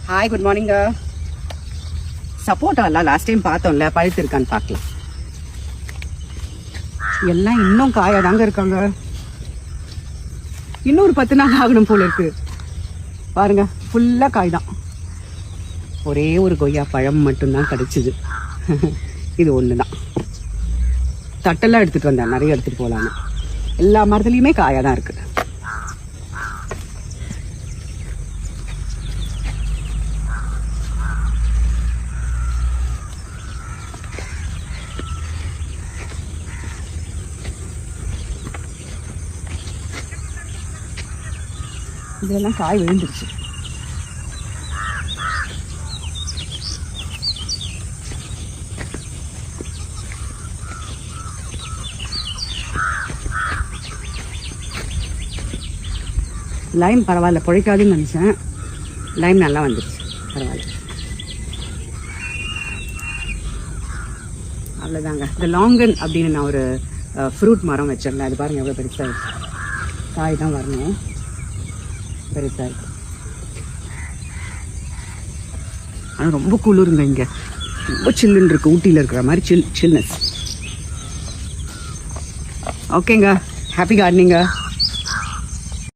Hi, good morning. சப்போட்டாலாம் last time பார்த்தோம்ல, பழுத்திருக்கான்னு பார்க்கலாம். எல்லாம் இன்னும் காயாக தாங்க இருக்காங்க. இன்னும் ஒரு 10 நாள் ஆகணும் போல இருக்கு. பாருங்க, ஃபுல்லாக காய் தான். ஒரே ஒரு கொய்யா பழம் மட்டும்தான் கிடைச்சிது. இது ஒன்று தான். தட்டெல்லாம் எடுத்துகிட்டு வந்தேன், நிறைய எடுத்துகிட்டு போகலான்னு. எல்லா மரத்துலேயுமே காயாக தான் இருக்குது. இதெல்லாம் காய் விழுந்துருச்சு. லைம் பரவாயில்ல, பொழைக்காதுன்னு நினச்சேன். லைம் நல்லா வந்துருச்சு, பரவாயில்ல. அவ்வளோதாங்க. இந்த லாங்கன் அப்படின்னு நான் ஒரு ஃப்ரூட் மரம் வச்சிருந்தேன். அது பாருங்கள் எவ்வளோ பெருசாக இருக்கு. காய் தான் வரணும், பெருசாக இருக்கு. ஆனால் ரொம்ப குளிருங்க இங்கே. ரொம்ப சில்லுன்னு இருக்குது. ஊட்டியில் இருக்கிற மாதிரி சில்னஸ். ஓகேங்க, ஹாப்பி கார்டனிங்க.